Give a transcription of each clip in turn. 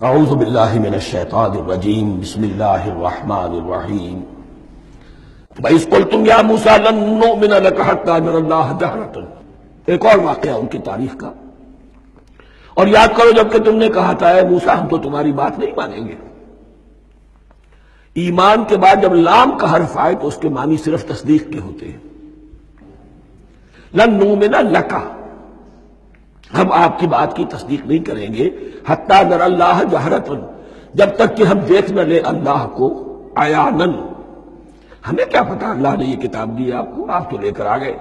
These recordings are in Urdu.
اعوذ باللہ من الشیطان الرجیم بسم اللہ الرحمن الرحیم وَإِذْ قُلْتُمْ يَا مُوسَىٰ لَن نُّؤْمِنَ لَكَ حَتَّىٰ نَرَى اللَّهَ جَهْرَةً۔ ایک اور واقعہ ان کی تاریخ کا، اور یاد کرو جب کہ تم نے کہا تھا اے موسیٰ ہم تو تمہاری بات نہیں مانیں گے۔ ایمان کے بعد جب لام کا حرف آئے تو اس کے معنی صرف تصدیق کے ہوتے ہیں۔ لن نؤمن لک، ہم آپ کی بات کی تصدیق نہیں کریں گے، حتیٰ نری اللہ جہرۃ، جب تک کہ ہم دیکھ نہ لیں اللہ کو عیاناً۔ ہمیں کیا پتا اللہ نے یہ کتاب دی آپ کو، آپ تو لے کر آ گئے،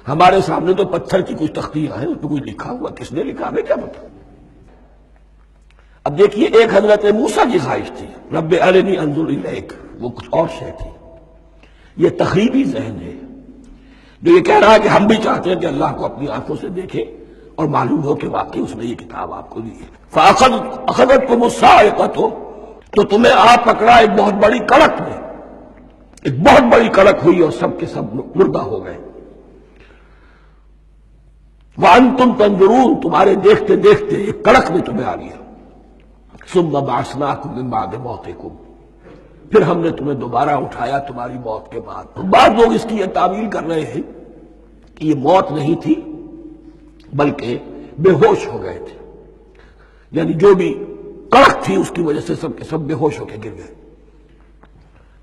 ہمارے سامنے تو پتھر کی کچھ تختیاں ہیں، اس پہ کچھ لکھا ہوا، کس نے لکھا ہمیں کیا پتا۔ اب دیکھیے ایک حضرت موسیٰ کی خواہش تھی رب ارنی انظر الیک، وہ کچھ اور شے تھی۔ یہ تخریبی ذہن ہے جو یہ کہہ رہا ہے کہ ہم بھی چاہتے ہیں کہ اللہ کو اپنی آنکھوں سے دیکھیں اور معلوم ہو کہ واقعی اس نے یہ کتاب آپ کو دی ہے۔ فَأَخَذَتْكُمُ الصَّاعِقَةُ، تو تمہیں آپ پکڑا ایک بہت بڑی کڑک میں، ایک بہت بڑی کڑک ہوئی اور سب کے سب مردہ ہو گئے۔ وَأَنْتُمْ تَنظُرُونَ، تمہارے دیکھتے دیکھتے ایک کڑک میں تمہیں آ گیا۔ ثُمَّ بَعَثْنَاكُم مِّن بَعْدِ مَوْتِكُمْ، پھر ہم نے تمہیں دوبارہ اٹھایا تمہاری موت کے بعد۔ بعض لوگ اس کی یہ تعویل کر رہے ہیں کہ یہ موت نہیں تھی بلکہ بے ہوش ہو گئے تھے، یعنی جو بھی کڑک تھی اس کی وجہ سے سب کے سب بے ہوش ہو کے گر گئے۔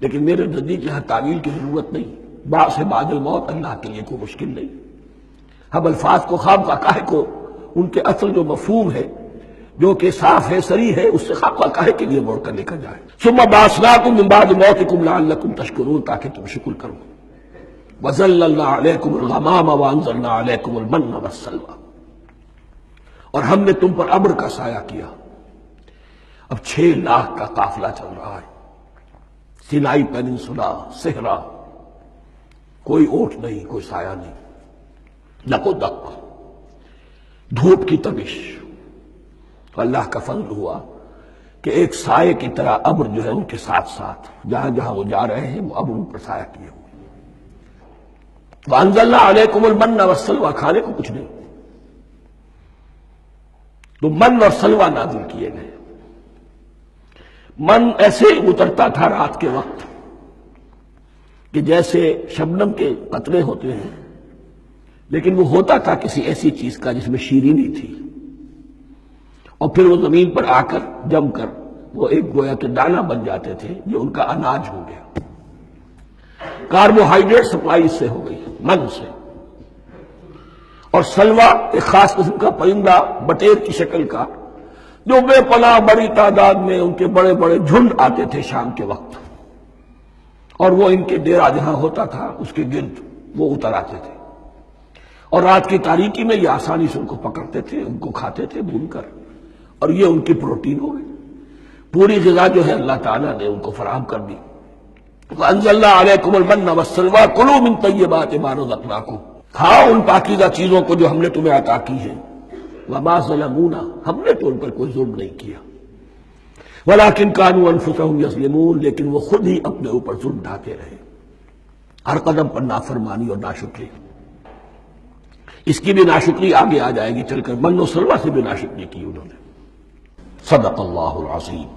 لیکن میرے نزدیک یہاں تعویل کی ضرورت نہیں، بعث بعد الموت اللہ کے لیے کوئی مشکل نہیں۔ ہم الفاظ کو خواہ کاہے کو ان کے اصل جو مفہوم ہے جو کہ صاف ہے صریح ہے اس سے خواہ کاہے کے لیے موڑ کر لے کر جائے۔ ثم بعثناکم من بعد موتکم لعلکم تشکرون، تاکہ تم شکر کرو۔ وظللنا علیکم الغمام وانزلنا علیکم المن والسلوى، اور ہم نے تم پر ابر کا سایہ کیا۔ اب 6 لاکھ کا قافلہ چل رہا ہے، سینائی پیننسولا، صحرا، کوئی اونٹ نہیں، کوئی سایہ نہیں، دق و دق، دھوپ کی تبش۔ تو اللہ کا فضل ہوا کہ ایک سائے کی طرح ابر جو ہے ان کے ساتھ ساتھ جہاں جہاں وہ جا رہے ہیں وہ ابر ان پر سایہ کیے ہوئے۔ وَأَنزَلْنَا عَلَيْكُمُ الْمَنَّ وَالسَّلْوَىٰ، کھانے کو کچھ نہیں تو من اور سلوہ نازل کیے گئے۔ من ایسے اترتا تھا رات کے وقت کہ جیسے شبنم کے قطرے ہوتے ہیں، لیکن وہ ہوتا تھا کسی ایسی چیز کا جس میں شیرینی تھی، اور پھر وہ زمین پر آ کر جم کر وہ ایک گویا کے دانہ بن جاتے تھے جو ان کا اناج ہو گیا۔ کاربوہائیڈریٹ سپلائی اس سے ہو گئی، من سے۔ اور سلوہ ایک خاص قسم کا پرندہ بٹیر کی شکل کا جو بے پناہ بڑی تعداد میں ان کے بڑے بڑے جھنڈ آتے تھے شام کے وقت، اور وہ ان کے ڈیرا جہاں ہوتا تھا اس کے گرد وہ اتر آتے تھے، اور رات کی تاریکی میں یہ آسانی سے ان کو پکڑتے تھے، ان کو کھاتے تھے بھون کر، اور یہ ان کی پروٹین ہو گئی۔ پوری غذا جو ہے اللہ تعالیٰ نے ان کو فراہم کر دی۔ وَأَنزَلْنَا عَلَيْكُمُ الْمَنَّ وَالسَّلْوَىٰ كُلُوا مِن طَيِّبَاتِ مَا رَزَقْنَاكُمْ، کھاؤ ان پاکیزہ چیزوں کو جو ہم نے تمہیں عطا کی ہیں۔ وَمَا ظَلَمُونَا، ہم نے تو ان پر کوئی ظلم نہیں کیا، وَلَٰكِن كَانُوا أَنفُسَهُمْ يَظْلِمُونَ، لیکن وہ خود ہی اپنے اوپر ظلم ڈھاتے رہے، ہر قدم پر نافرمانی اور ناشکری۔ اس کی بھی ناشکری آگے آ جائے گی چل کر، من و سلوہ سے بھی ناشکری کی انہوں نے۔ صدق اللہ العظیم۔